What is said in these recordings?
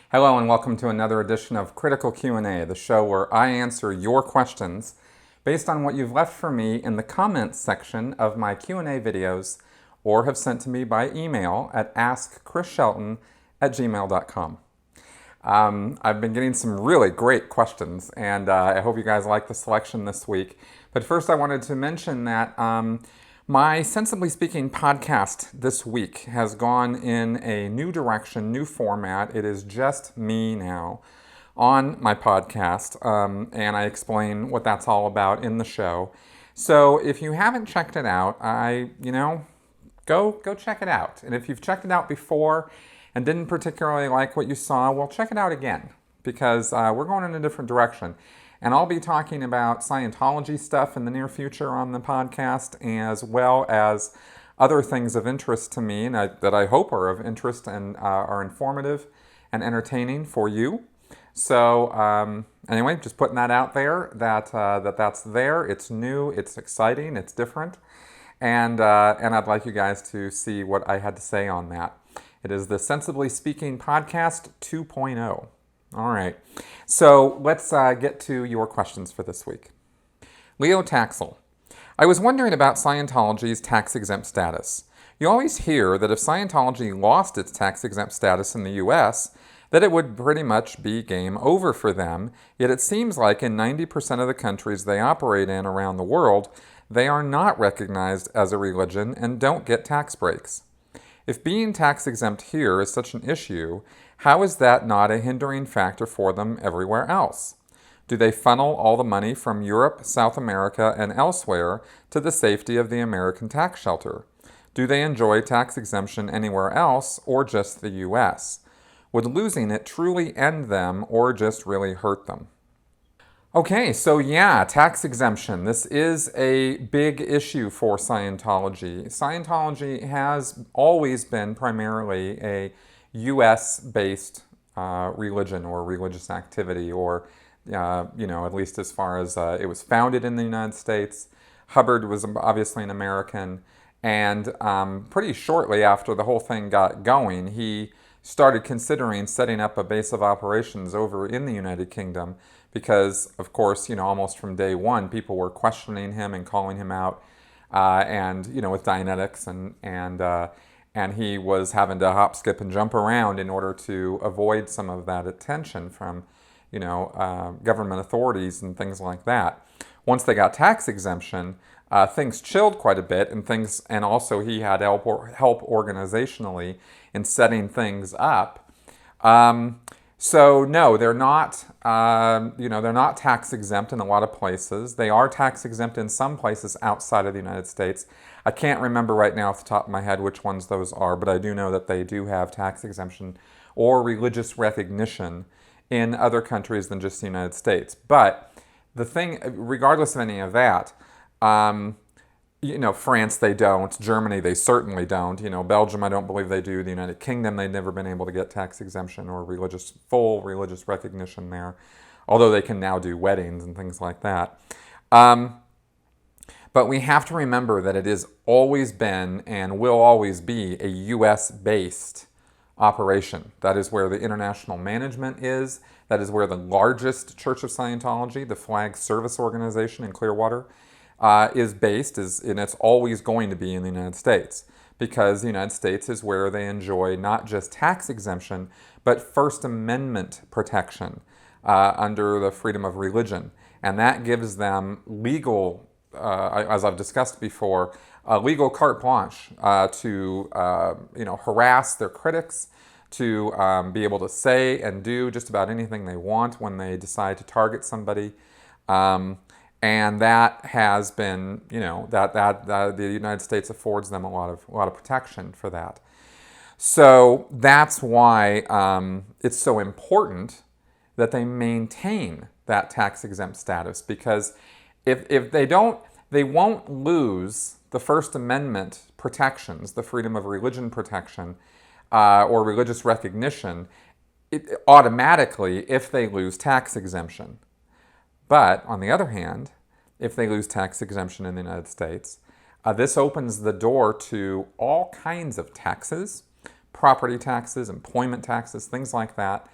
Hello and welcome to another edition of Critical Q&A, the show where I answer your questions based on what you've left for me in the comments section of my Q&A videos or have sent to me by email at askchrisshelton@gmail.com. I've been getting some really great questions, and I hope you guys like the selection this week. But first I wanted to mention that my Sensibly Speaking podcast this week has gone in a new direction, new format. It is just me now on my podcast, and I explain what that's all about in the show. So if you haven't checked it out, go check it out. And if you've checked it out before and didn't particularly like what you saw, well, check it out again, because we're going in a different direction. And I'll be talking about Scientology stuff in the near future on the podcast, as well as other things of interest to me and that I hope are of interest and are informative and entertaining for you. So anyway, just putting that out there, that's there. It's new, it's exciting, it's different. And I'd like you guys to see what I had to say on that. It is the Sensibly Speaking Podcast 2.0. All right, so let's get to your questions for this week. Leo Taxel. I was wondering about Scientology's tax-exempt status. You always hear that if Scientology lost its tax-exempt status in the U.S., that it would pretty much be game over for them, yet it seems like in 90% of the countries they operate in around the world, they are not recognized as a religion and don't get tax breaks. If being tax-exempt here is such an issue, how is that not a hindering factor for them everywhere else? Do they funnel all the money from Europe, South America, and elsewhere to the safety of the American tax shelter? Do they enjoy tax exemption anywhere else or just the U.S.? Would losing it truly end them or just really hurt them? Okay, so yeah, tax exemption. This is a big issue for Scientology. Scientology has always been primarily a U.S.-based religion or religious activity, or, at least as far as it was founded in the United States. Hubbard was obviously an American, and pretty shortly after the whole thing got going, he started considering setting up a base of operations over in the United Kingdom because, of course, almost from day one, people were questioning him and calling him out, and with Dianetics, and he was having to hop, skip, and jump around in order to avoid some of that attention from, government authorities and things like that. Once they got tax exemption, things chilled quite a bit, and also he had help organizationally in setting things up. So no, they're not. They're not tax exempt in a lot of places. They are tax exempt in some places outside of the United States. I can't remember right now off the top of my head which ones those are, but I do know that they do have tax exemption or religious recognition in other countries than just the United States. But the thing, regardless of any of that, France they don't, Germany they certainly don't, Belgium I don't believe they do, the United Kingdom they've never been able to get tax exemption or full religious recognition there, although they can now do weddings and things like that. But we have to remember that it has always been and will always be a U.S.-based operation. That is where the international management is. That is where the largest Church of Scientology, the flag service organization in Clearwater, is based, and it's always going to be in the United States, because the United States is where they enjoy not just tax exemption, but First Amendment protection under the freedom of religion. And that gives them legal, as I've discussed before, legal carte blanche to harass their critics, to be able to say and do just about anything they want when they decide to target somebody. And that has been, that the United States affords them a lot of protection for that. So that's why it's so important that they maintain that tax-exempt status, because if they don't, they won't lose the First Amendment protections, the freedom of religion protection, or religious recognition, automatically if they lose tax exemption. But on the other hand, if they lose tax exemption in the United States, this opens the door to all kinds of taxes, property taxes, employment taxes, things like that.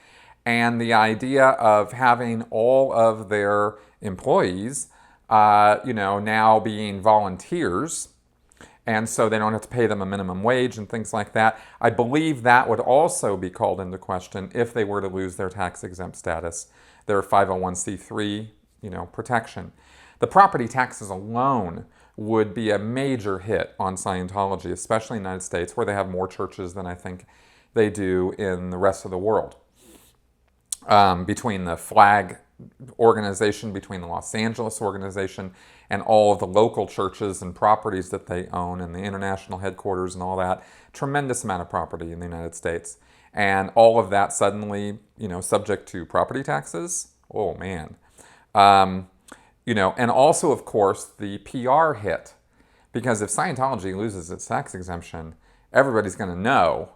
and the idea of having all of their employees, now being volunteers, and so they don't have to pay them a minimum wage and things like that. I believe that would also be called into question if they were to lose their tax-exempt status, their 501c3, protection. The property taxes alone would be a major hit on Scientology, especially in the United States, where they have more churches than I think they do in the rest of the world. Between the flag organization, between the Los Angeles organization, and all of the local churches and properties that they own, and the international headquarters and all that, tremendous amount of property in the United States. And all of that suddenly, subject to property taxes. Oh, man. And also, of course, the PR hit. Because if Scientology loses its tax exemption, everybody's going to know.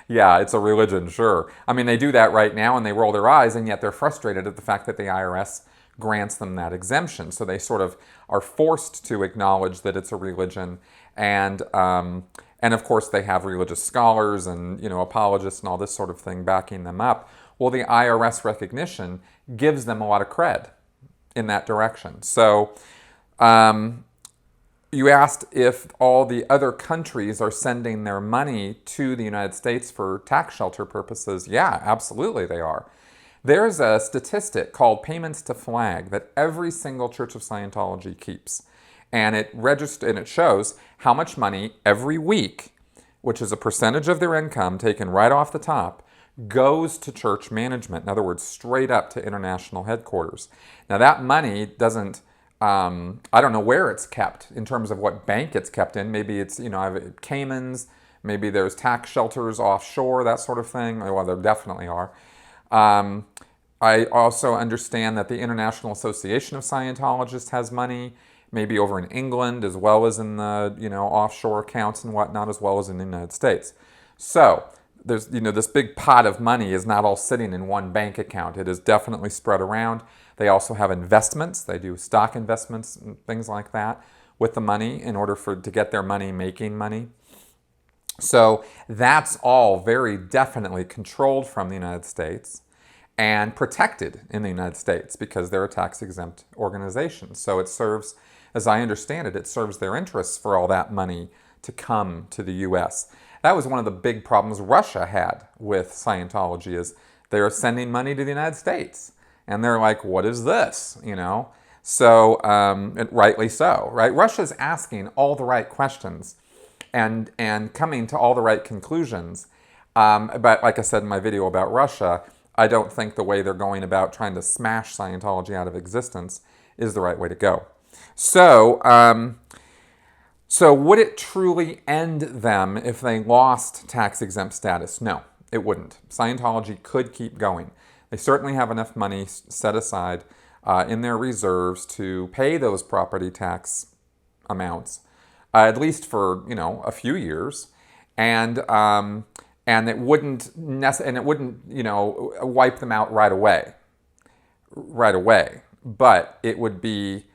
Yeah, it's a religion, sure. I mean, they do that right now and they roll their eyes, and yet they're frustrated at the fact that the IRS grants them that exemption. So they sort of are forced to acknowledge that it's a religion. And of course, they have religious scholars and, apologists and all this sort of thing backing them up. Well, the IRS recognition gives them a lot of cred in that direction. So you asked if all the other countries are sending their money to the United States for tax shelter purposes. Yeah, absolutely they are. There's a statistic called Payments to Flag that every single Church of Scientology keeps. And it shows how much money every week, which is a percentage of their income taken right off the top, goes to church management. In other words, straight up to international headquarters. Now that money doesn't, I don't know where it's kept in terms of what bank it's kept in. Maybe it's, Caymans, maybe there's tax shelters offshore, that sort of thing. Well, there definitely are. I also understand that the International Association of Scientologists has money, maybe over in England as well as in the, offshore accounts and whatnot, as well as in the United States. So there's, this big pot of money is not all sitting in one bank account. It is definitely spread around. They also have investments. They do stock investments and things like that with the money in order to get their money making money. So that's all very definitely controlled from the United States and protected in the United States because they're a tax-exempt organization. So it serves, as I understand it, it serves their interests for all that money to come to the U.S. That was one of the big problems Russia had with Scientology, is they're sending money to the United States. And they're like, what is this? So, rightly so, right? Russia's asking all the right questions and coming to all the right conclusions. But like I said in my video about Russia, I don't think the way they're going about trying to smash Scientology out of existence is the right way to go. So would it truly end them if they lost tax-exempt status? No, it wouldn't. Scientology could keep going. They certainly have enough money set aside in their reserves to pay those property tax amounts, at least for a few years, and it wouldn't wipe them out right away. But it would be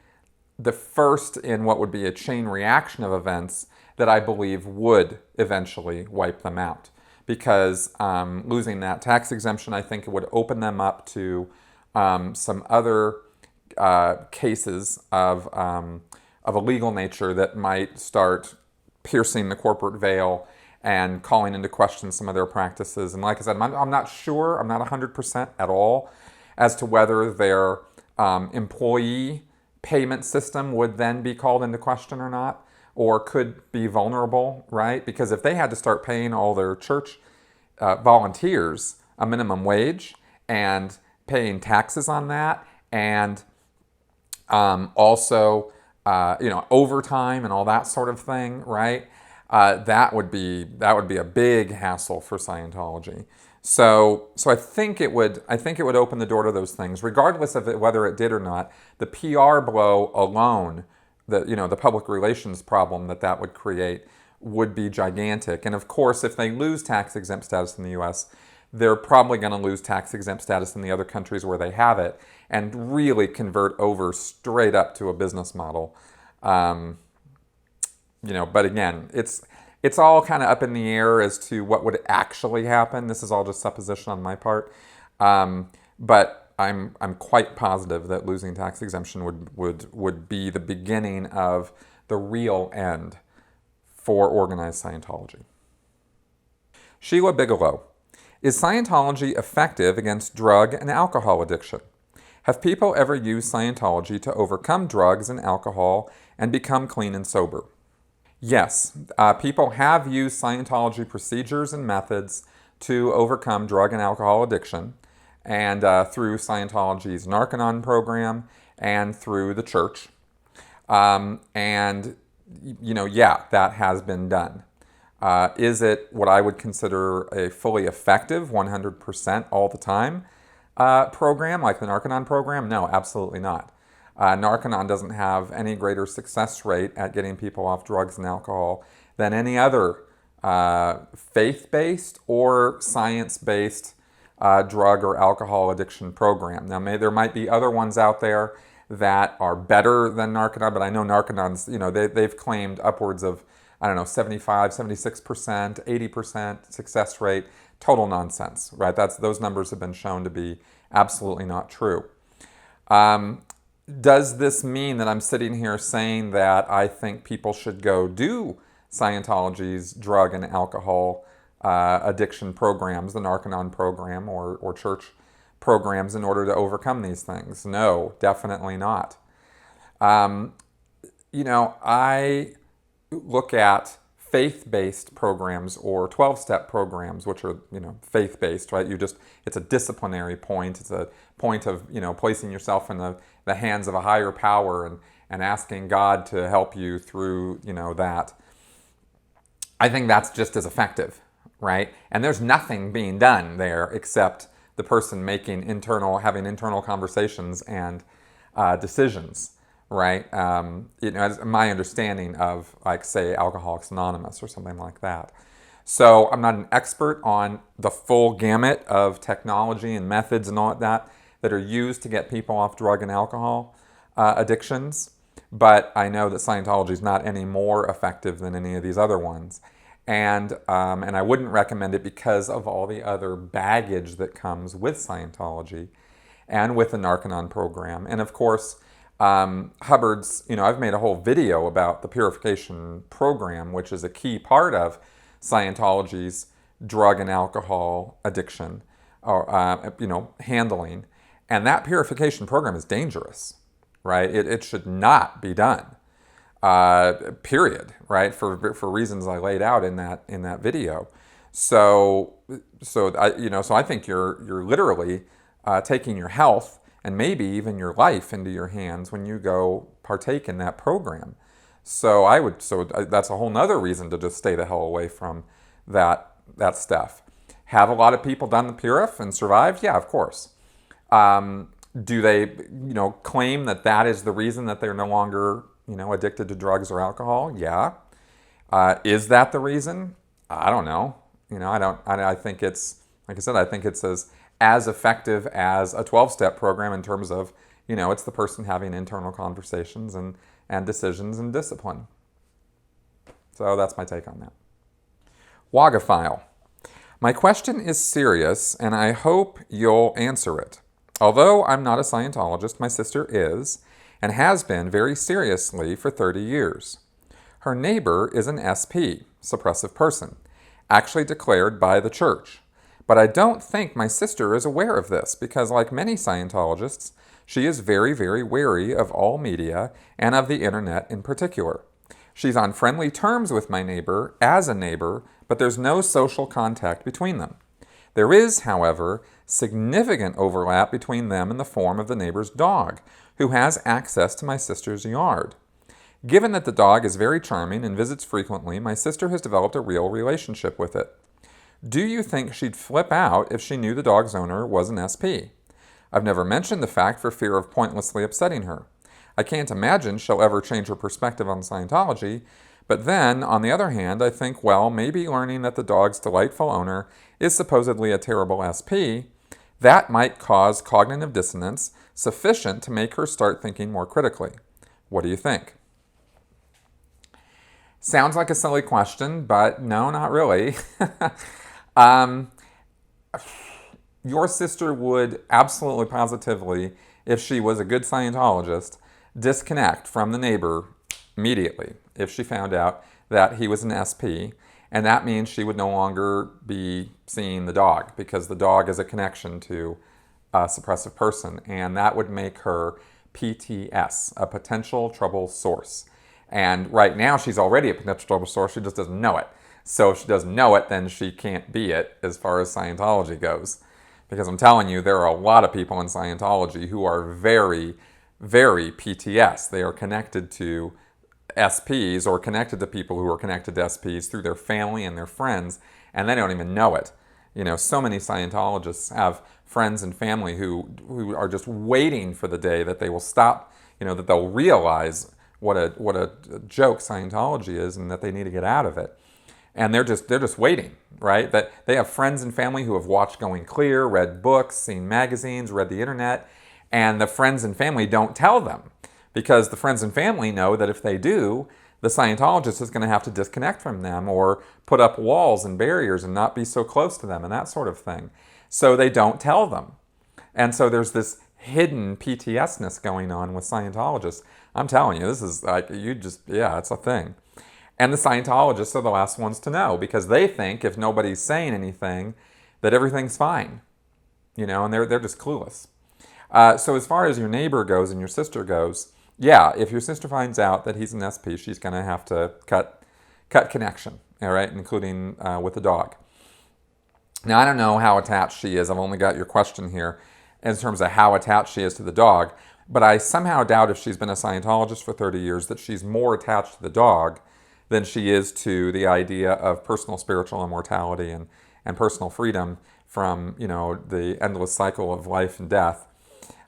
the first in what would be a chain reaction of events that I believe would eventually wipe them out. Because losing that tax exemption, I think it would open them up to some other cases of a legal nature that might start piercing the corporate veil and calling into question some of their practices. And like I said, I'm not sure, I'm not 100% at all as to whether their employee payment system would then be called into question or not, or could be vulnerable, right? Because if they had to start paying all their church volunteers a minimum wage and paying taxes on that, and also overtime and all that sort of thing, right? That would be a big hassle for Scientology. So I think it would open the door to those things, regardless of whether it did or not. The PR blow alone, the public relations problem that would create would be gigantic. And of course, if they lose tax-exempt status in the U.S., they're probably going to lose tax-exempt status in the other countries where they have it and really convert over straight up to a business model. But again, it's all kind of up in the air as to what would actually happen. This is all just supposition on my part. But I'm quite positive that losing tax exemption would be the beginning of the real end for organized Scientology. Sheila Bigelow. Is Scientology effective against drug and alcohol addiction? Have people ever used Scientology to overcome drugs and alcohol and become clean and sober? Yes, people have used Scientology procedures and methods to overcome drug and alcohol addiction, and through Scientology's Narconon program and through the church. And, yeah, that has been done. Is it what I would consider a fully effective, 100% all the time program, like the Narconon program? No, absolutely not. Narconon doesn't have any greater success rate at getting people off drugs and alcohol than any other faith-based or science-based drug or alcohol addiction program. Now, there might be other ones out there that are better than Narconon, but I know Narconon's, they've claimed upwards of, 75, 76%, 80% success rate. Total nonsense, right? Those numbers have been shown to be absolutely not true. Does this mean that I'm sitting here saying that I think people should go do Scientology's drug and alcohol addiction programs, the Narconon program or church programs, in order to overcome these things? No, definitely not. I look at faith-based programs or 12-step programs, which are, faith-based, right? It's a disciplinary point. It's a point of, placing yourself in the hands of a higher power and asking God to help you through, that. I think that's just as effective, right? And there's nothing being done there except the person having internal conversations and decisions, right? As my understanding of, like, say, Alcoholics Anonymous or something like that. So I'm not an expert on the full gamut of technology and methods and all of that are used to get people off drug and alcohol addictions, but I know that Scientology is not any more effective than any of these other ones. And I wouldn't recommend it because of all the other baggage that comes with Scientology and with the Narconon program. And of course, Hubbard's, I've made a whole video about the purification program, which is a key part of Scientology's drug and alcohol addiction, or, handling. And that purification program is dangerous, right? It should not be done, period, right? For reasons I laid out in that video. So I think you're literally taking your health and maybe even your life into your hands when you go partake in that program. So that's a whole nother reason to just stay the hell away from that stuff. Have a lot of people done the Purif and survived? Yeah, of course. Do they, claim that is the reason that they're no longer, addicted to drugs or alcohol? Yeah. Is that the reason? I don't know. I think it's, like I said, I think it's as effective as a 12-step program in terms of, it's the person having internal conversations and decisions and discipline. So that's my take on that. Wagaphile. My question is serious, and I hope you'll answer it. Although I'm not a Scientologist, my sister is, and has been very seriously for 30 years. Her neighbor is an SP, suppressive person, actually declared by the church. But I don't think my sister is aware of this because, like many Scientologists, she is very, very wary of all media and of the internet in particular. She's on friendly terms with my neighbor as a neighbor, but there's no social contact between them. There is, however, significant overlap between them in the form of the neighbor's dog, who has access to my sister's yard. Given that the dog is very charming and visits frequently, my sister has developed a real relationship with it. Do you think she'd flip out if she knew the dog's owner was an SP? I've never mentioned the fact for fear of pointlessly upsetting her. I can't imagine she'll ever change her perspective on Scientology, but then, on the other hand, I think, well, maybe learning that the dog's delightful owner is supposedly a terrible SP, that might cause cognitive dissonance sufficient to make her start thinking more critically. What do you think? Sounds like a silly question, but no, not really. your sister would absolutely positively, if she was a good Scientologist, disconnect from the neighbor immediately if she found out that he was an SP. And that means she would no longer be seeing the dog, because the dog is a connection to a suppressive person. And that would make her PTS, a potential trouble source. And right now she's already a potential trouble source, she just doesn't know it. So if she doesn't know it, then she can't be it as far as Scientology goes. Because I'm telling you, there are a lot of people in Scientology who are very, very PTS. They are connected to SPs, or connected to people who are connected to SPs through their family and their friends, and they don't even know it. You know, so many Scientologists have friends and family who are just waiting for the day that they will stop, you know, that they'll realize what a joke Scientology is and that they need to get out of it. And they're just waiting, right? That they have friends and family who have watched Going Clear, read books, seen magazines, read the internet, and the friends and family don't tell them, because the friends and family know that if they do, the Scientologist is going to have to disconnect from them or put up walls and barriers and not be so close to them and that sort of thing. So they don't tell them. And so there's this hidden PTSness going on with Scientologists. I'm telling you, this is like, it's a thing. And the Scientologists are the last ones to know, because they think if nobody's saying anything, that everything's fine, you know, and they're just clueless. So as far as your neighbor goes and your sister goes, yeah, if your sister finds out that he's an SP, she's going to have to cut connection, all right, including with the dog. Now, I don't know how attached she is. I've only got your question here in terms of how attached she is to the dog, but I somehow doubt, if she's been a Scientologist for 30 years, that she's more attached to the dog than she is to the idea of personal spiritual immortality and personal freedom from, you know, the endless cycle of life and death.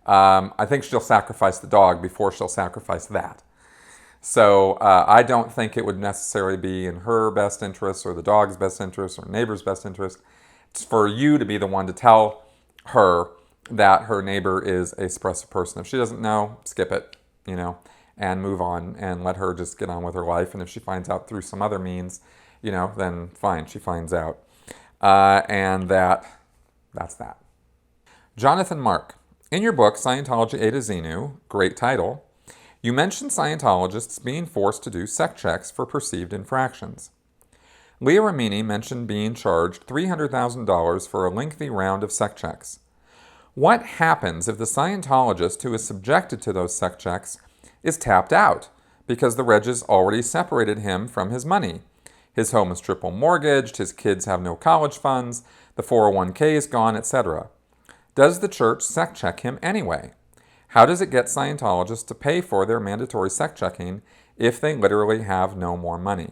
I think she'll sacrifice the dog before she'll sacrifice that. So I don't think it would necessarily be in her best interest or the dog's best interest or neighbor's best interest for you to be the one to tell her that her neighbor is a suppressive person. If she doesn't know, skip it, you know, and move on and let her just get on with her life. And if she finds out through some other means, you know, then fine, she finds out. And that's that. Jonathan Mark, in your book, Scientology A to Xenu, great title, you mentioned Scientologists being forced to do sect checks for perceived infractions. Leah Remini mentioned being charged $300,000 for a lengthy round of sect checks. What happens if the Scientologist who is subjected to those sect checks is tapped out because the Regis already separated him from his money? His home is triple mortgaged, his kids have no college funds, the 401k is gone, etc. Does the church sect check him anyway? How does it get Scientologists to pay for their mandatory sect checking if they literally have no more money?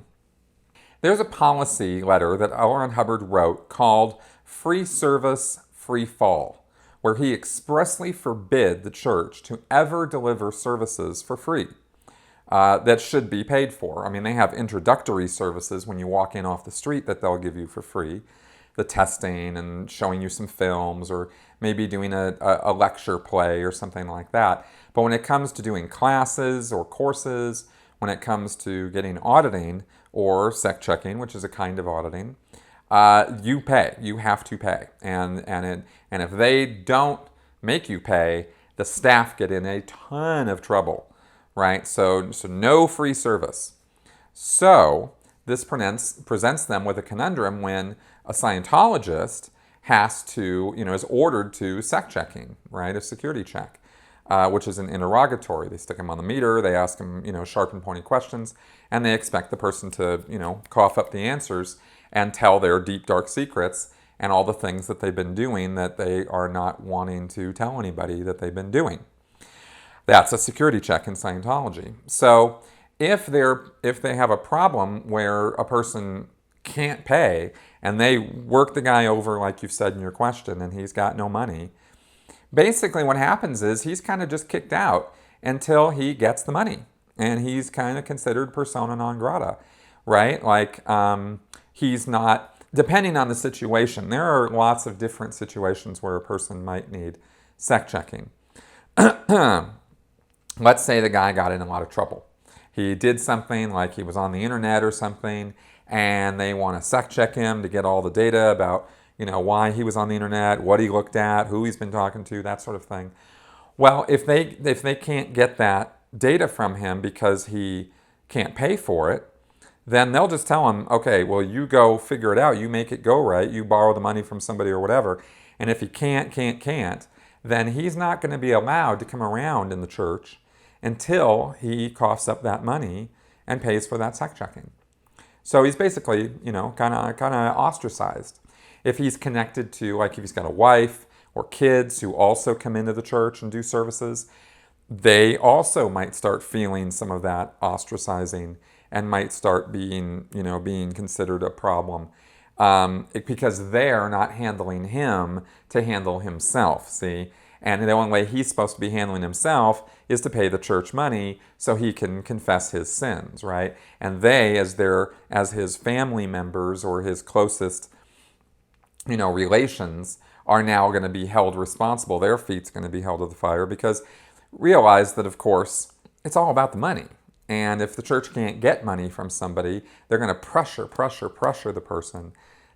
There's a policy letter that L. Ron Hubbard wrote called Free Service, Free Fall, where he expressly forbid the church to ever deliver services for free that should be paid for. I mean, they have introductory services when you walk in off the street that they'll give you for free, the testing and showing you some films or maybe doing a lecture play or something like that. But when it comes to doing classes or courses, when it comes to getting auditing or sect checking, which is a kind of auditing, you pay. You have to pay. And if they don't make you pay, the staff get in a ton of trouble, right? So no free service. So this presents them with a conundrum when a Scientologist has to, is ordered to sect checking, right? A security check, which is an interrogatory. They stick them on the meter, they ask them, sharp and pointy questions, and they expect the person to, cough up the answers and tell their deep, dark secrets and all the things that they've been doing that they are not wanting to tell anybody that they've been doing. That's a security check in Scientology. So if they have a problem where a person can't pay and they work the guy over, like you said in your question, and he's got no money, basically what happens is he's kind of just kicked out until he gets the money. And he's kind of considered persona non grata, right? Like he's not, depending on the situation, there are lots of different situations where a person might need sect checking. Let's say the guy got in a lot of trouble. He did something like he was on the internet or something, and they want to sect check him to get all the data about, why he was on the internet, what he looked at, who he's been talking to, that sort of thing. Well, if they can't get that data from him because he can't pay for it, then they'll just tell him, okay, well, you go figure it out. You make it go right. You borrow the money from somebody or whatever. And if he can't, then he's not going to be allowed to come around in the church until he coughs up that money and pays for that sex checking. So he's basically, kind of ostracized. If he's connected to, like if he's got a wife or kids who also come into the church and do services, they also might start feeling some of that ostracizing and might start being considered a problem because they're not handling him to handle himself, see? And the only way he's supposed to be handling himself is to pay the church money so he can confess his sins, right? And they, as his family members or his closest, relations, are now going to be held responsible. Their feet's going to be held to the fire because realize that, of course, it's all about the money. And if the church can't get money from somebody, they're going to pressure the person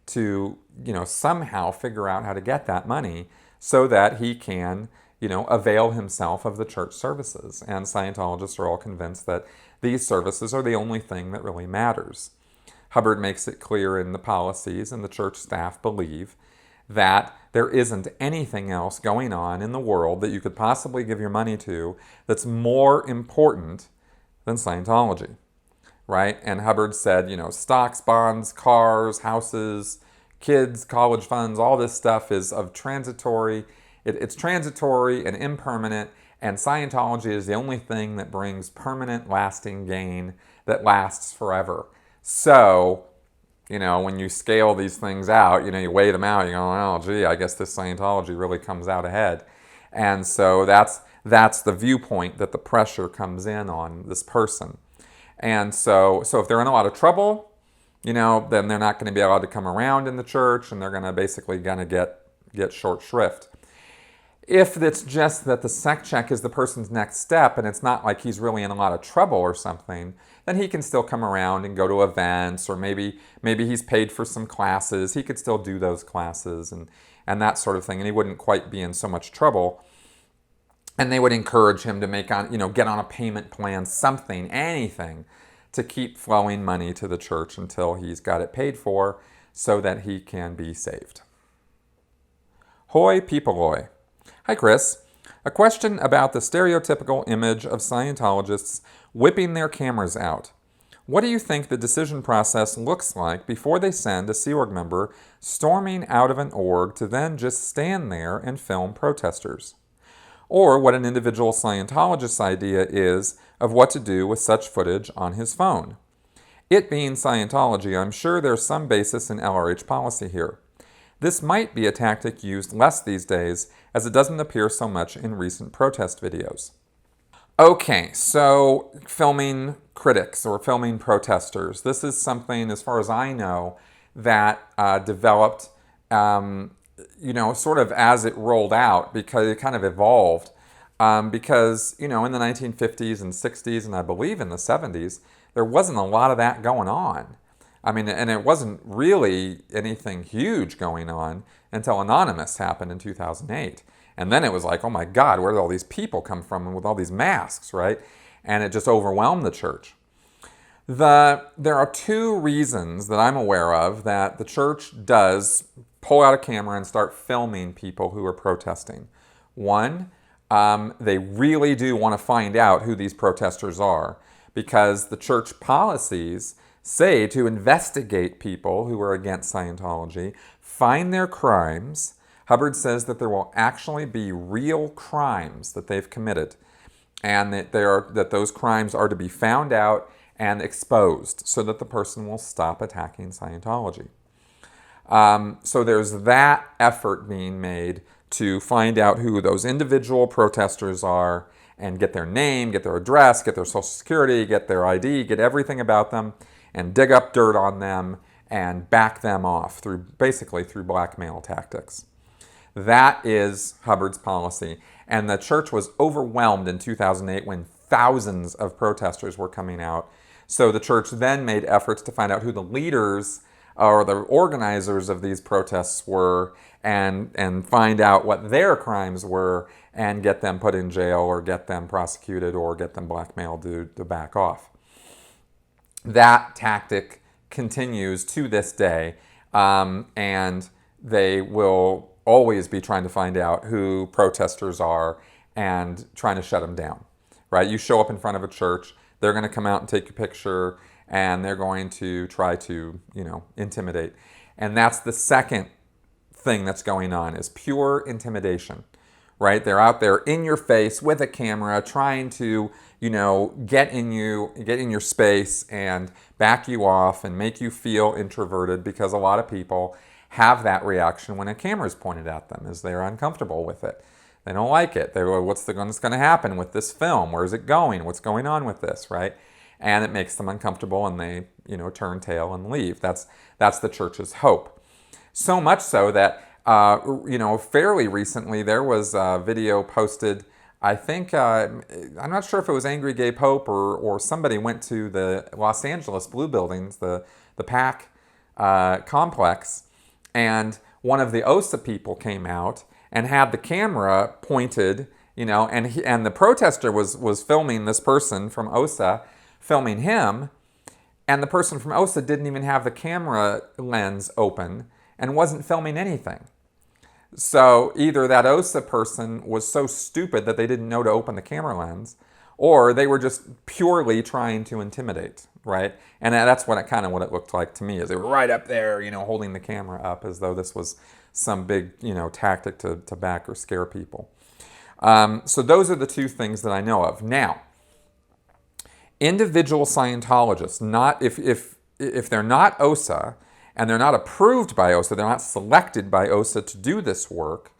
to, somehow figure out how to get that money so that he can, avail himself of the church services. And Scientologists are all convinced that these services are the only thing that really matters. Hubbard makes it clear in the policies, and the church staff believe that there isn't anything else going on in the world that you could possibly give your money to that's more important than Scientology, right? And Hubbard said, stocks, bonds, cars, houses, kids, college funds, all this stuff is of transitory. It's transitory and impermanent, and Scientology is the only thing that brings permanent, lasting gain that lasts forever. So, when you scale these things out, you weigh them out, you go, oh, gee, I guess this Scientology really comes out ahead. And so that's the viewpoint that the pressure comes in on this person. And so if they're in a lot of trouble, then they're not going to be allowed to come around in the church, and they're going to basically get short shrift. If it's just that the sex check is the person's next step and it's not like he's really in a lot of trouble or something, then he can still come around and go to events, or maybe he's paid for some classes. He could still do those classes and that sort of thing, and he wouldn't quite be in so much trouble. And they would encourage him to get on a payment plan, something, anything, to keep flowing money to the church until he's got it paid for so that he can be saved. Hoi peopleoi. Hi, Chris. A question about the stereotypical image of Scientologists whipping their cameras out. What do you think the decision process looks like before they send a Sea Org member storming out of an org to then just stand there and film protesters? Or what an individual Scientologist's idea is of what to do with such footage on his phone. It being Scientology, I'm sure there's some basis in LRH policy here. This might be a tactic used less these days, as it doesn't appear so much in recent protest videos. Okay, so filming critics or filming protesters. This is something, as far as I know, that developed sort of as it rolled out, because it kind of evolved. Because, in the 1950s and 60s, and I believe in the 70s, there wasn't a lot of that going on. I mean, and it wasn't really anything huge going on until Anonymous happened in 2008. And then it was like, oh my God, where did all these people come from with all these masks, right? And it just overwhelmed the church. There are two reasons that I'm aware of that the church does pull out a camera and start filming people who are protesting. One, they really do want to find out who these protesters are, because the church policies say to investigate people who are against Scientology, find their crimes. Hubbard says that there will actually be real crimes that they've committed, and that those crimes are to be found out and exposed so that the person will stop attacking Scientology. So there's that effort being made to find out who those individual protesters are and get their name, get their address, get their social security, get their ID, get everything about them, and dig up dirt on them and back them off basically through blackmail tactics. That is Hubbard's policy. And the church was overwhelmed in 2008 when thousands of protesters were coming out. So the church then made efforts to find out who the leaders or the organizers of these protests were, and find out what their crimes were and get them put in jail or get them prosecuted or get them blackmailed to back off. That tactic continues to this day, and they will always be trying to find out who protesters are and trying to shut them down, right? You show up in front of a church, they're going to come out and take your picture, and they're going to try to, intimidate. And that's the second thing that's going on, is pure intimidation, right? They're out there in your face with a camera trying to, get in your space and back you off and make you feel introverted, because a lot of people have that reaction when a camera is pointed at them, is they're uncomfortable with it. They don't like it. They go, what's going to happen with this film? Where's it going? What's going on with this, right? And it makes them uncomfortable, and they, turn tail and leave. That's the church's hope. So much so that, fairly recently there was a video posted. I think, I'm not sure if it was Angry Gay Pope or somebody went to the Los Angeles Blue Buildings, the PAC complex, and one of the OSA people came out and had the camera pointed, and the protester was filming this person from OSA, filming him, and the person from OSA didn't even have the camera lens open and wasn't filming anything. So either that OSA person was so stupid that they didn't know to open the camera lens, or they were just purely trying to intimidate, right? And that's what it looked like to me, is they were right up there, holding the camera up as though this was some big, tactic to back or scare people. So those are the two things that I know of. Now, individual Scientologists, not if they're not OSA and they're not approved by OSA, they're not selected by OSA to do this work,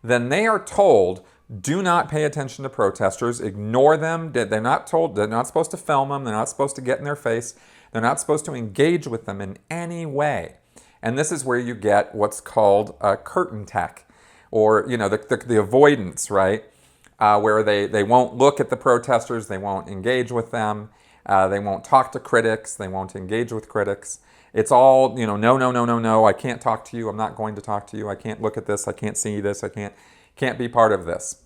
then they are told, do not pay attention to protesters, ignore them. They're not supposed to film them, they're not supposed to get in their face, they're not supposed to engage with them in any way. And this is where you get what's called curtain tech, or the avoidance, right? Where they won't look at the protesters, they won't engage with them, they won't talk to critics, they won't engage with critics. It's all, no, I can't talk to you, I'm not going to talk to you, I can't look at this, I can't see this, I can't be part of this.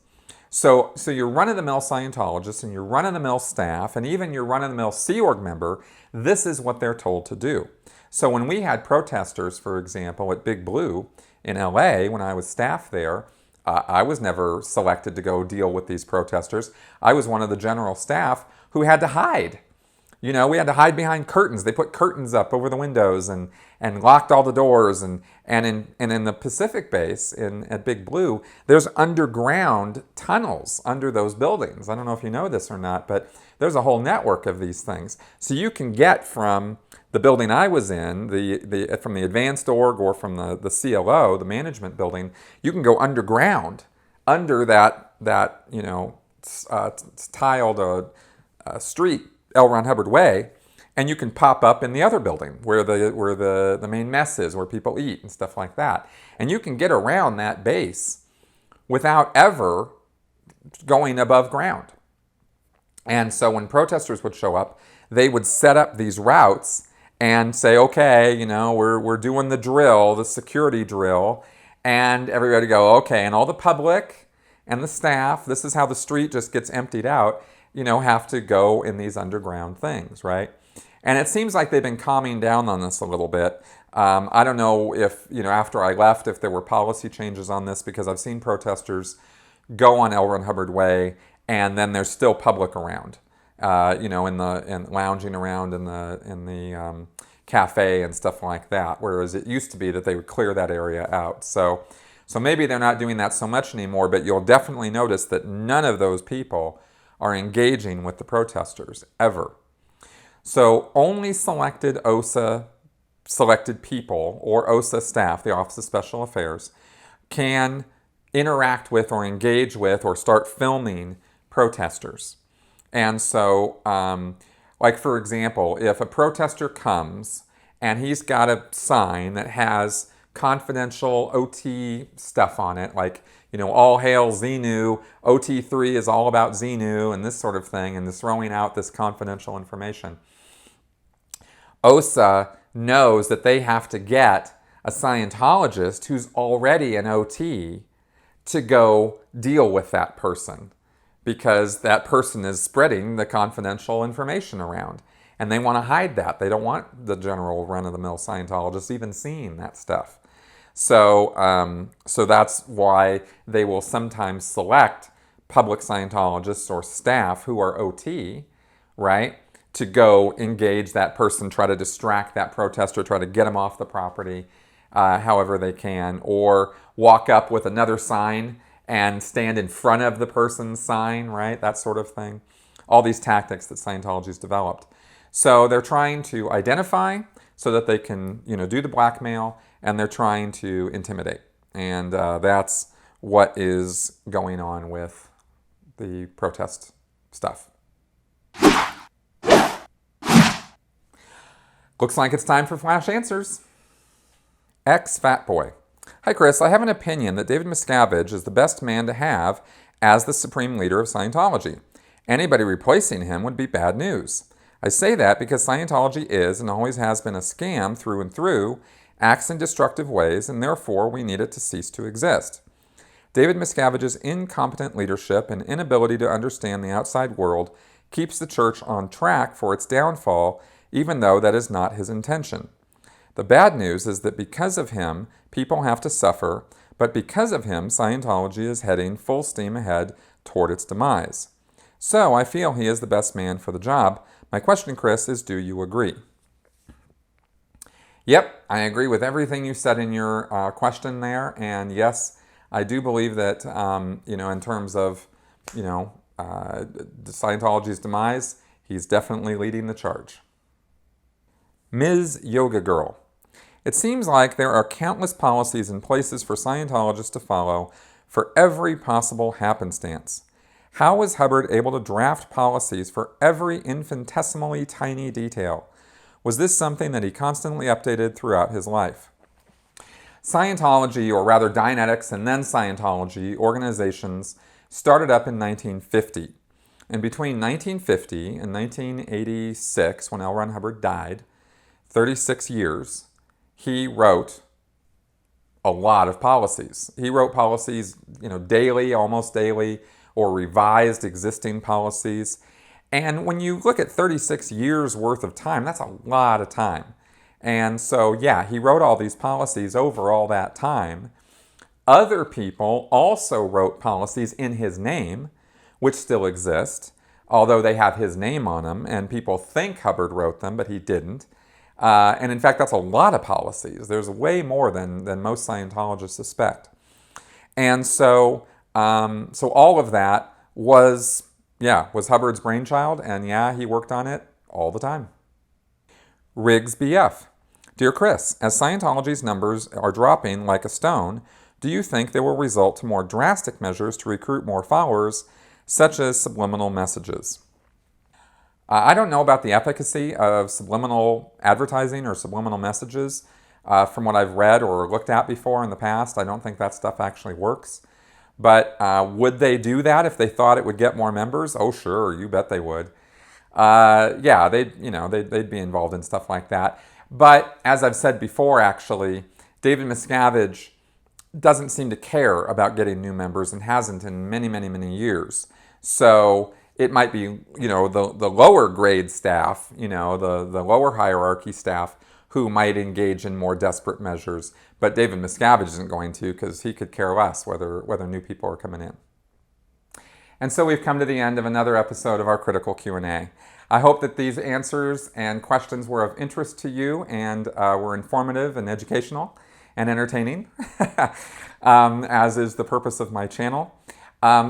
So your run-of-the-mill Scientologists and your run-of-the-mill staff and even your run-of-the-mill Sea Org member, this is what they're told to do. So when we had protesters, for example, at Big Blue in LA, when I was staff there, I was never selected to go deal with these protesters. I was one of the general staff who had to hide. We had to hide behind curtains. They put curtains up over the windows and locked all the doors. And in the Pacific base at Big Blue, there's underground tunnels under those buildings. I don't know if you know this or not, but there's a whole network of these things. So you can get from the building I was in, from the advanced org or from the CLO, the management building, you can go underground under that tiled street, L. Ron Hubbard Way, and you can pop up in the other building where the main mess is, where people eat and stuff like that. And you can get around that base without ever going above ground. And so when protesters would show up, they would set up these routes and say, okay, we're doing the drill, the security drill, and everybody go, okay, and all the public and the staff, this is how the street just gets emptied out, have to go in these underground things, right? And it seems like they've been calming down on this a little bit. I don't know if, after I left, if there were policy changes on this, because I've seen protesters go on L. Ron Hubbard Way and then there's still public around, and lounging around in the cafe and stuff like that. Whereas it used to be that they would clear that area out. So maybe they're not doing that so much anymore, but you'll definitely notice that none of those people are engaging with the protesters, ever. So only selected OSA selected people, or OSA staff, the Office of Special Affairs, can interact with or engage with or start filming protesters. And so, like for example, if a protester comes and he's got a sign that has confidential OT stuff on it, like, all hail Xenu, OT3 is all about Xenu, and this sort of thing, and is throwing out this confidential information. OSA knows that they have to get a Scientologist who's already an OT to go deal with that person, because that person is spreading the confidential information around. And they want to hide that. They don't want the general run-of-the-mill Scientologists even seeing that stuff. So, so that's why they will sometimes select public Scientologists or staff who are OT, right, to go engage that person, try to distract that protester, try to get them off the property however they can, or walk up with another sign and stand in front of the person's sign, right, that sort of thing. All these tactics that Scientology's developed. So they're trying to identify so that they can, do the blackmail, and they're trying to intimidate. And that's what is going on with the protest stuff. Looks like it's time for Flash Answers. Fat Boy. Hi, Chris. I have an opinion that David Miscavige is the best man to have as the supreme leader of Scientology. Anybody replacing him would be bad news. I say that because Scientology is and always has been a scam through and through, acts in destructive ways, and therefore we need it to cease to exist. David Miscavige's incompetent leadership and inability to understand the outside world keeps the church on track for its downfall, even though that is not his intention. The bad news is that because of him, people have to suffer, but because of him, Scientology is heading full steam ahead toward its demise. So I feel he is the best man for the job. My question, Chris, is do you agree? Yep, I agree with everything you said in your question there. And yes, I do believe that, in terms of, Scientology's demise, he's definitely leading the charge. Ms. Yoga Girl. It seems like there are countless policies and places for Scientologists to follow for every possible happenstance. How was Hubbard able to draft policies for every infinitesimally tiny detail? Was this something that he constantly updated throughout his life? Scientology, or rather Dianetics and then Scientology, organizations started up in 1950. And between 1950 and 1986, when L. Ron Hubbard died, 36 years, he wrote a lot of policies. He wrote policies, daily, almost daily, or revised existing policies. And when you look at 36 years worth of time, that's a lot of time. And so, yeah, he wrote all these policies over all that time. Other people also wrote policies in his name, which still exist, although they have his name on them, and people think Hubbard wrote them, but he didn't. And in fact, that's a lot of policies. There's way more than most Scientologists suspect. And so, so all of that was Hubbard's brainchild, and yeah, he worked on it all the time. Riggs BF. Dear Chris, as Scientology's numbers are dropping like a stone, do you think they will result to more drastic measures to recruit more followers, such as subliminal messages? I don't know about the efficacy of subliminal advertising or subliminal messages. From what I've read or looked at before in the past, I don't think that stuff actually works. But would they do that if they thought it would get more members? Oh, sure, you bet they would. Yeah, they'd be involved in stuff like that. But as I've said before, actually, David Miscavige doesn't seem to care about getting new members and hasn't in many, many, many years. So it might be, the lower grade staff, the lower hierarchy staff who might engage in more desperate measures. But David Miscavige isn't going to, because he could care less whether new people are coming in. And so we've come to the end of another episode of our Critical Q&A. I hope that these answers and questions were of interest to you and were informative and educational and entertaining, as is the purpose of my channel.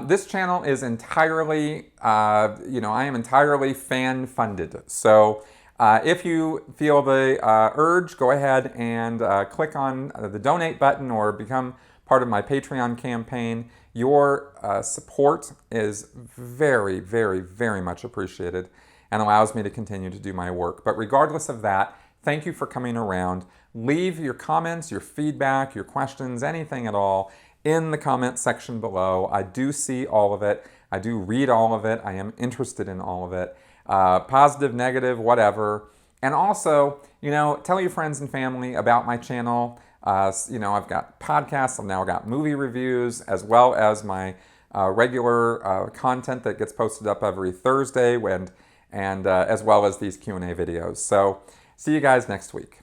This channel is entirely, I am entirely fan-funded. So if you feel the urge, go ahead and click on the donate button or become part of my Patreon campaign. Your support is very, very, very much appreciated and allows me to continue to do my work. But regardless of that, thank you for coming around. Leave your comments, your feedback, your questions, anything at all in the comment section below. I do see all of it. I do read all of it. I am interested in all of it. Positive, negative, whatever. And also, tell your friends and family about my channel. I've got podcasts, I've now got movie reviews, as well as my regular content that gets posted up every Thursday, and as well as these Q&A videos. So see you guys next week.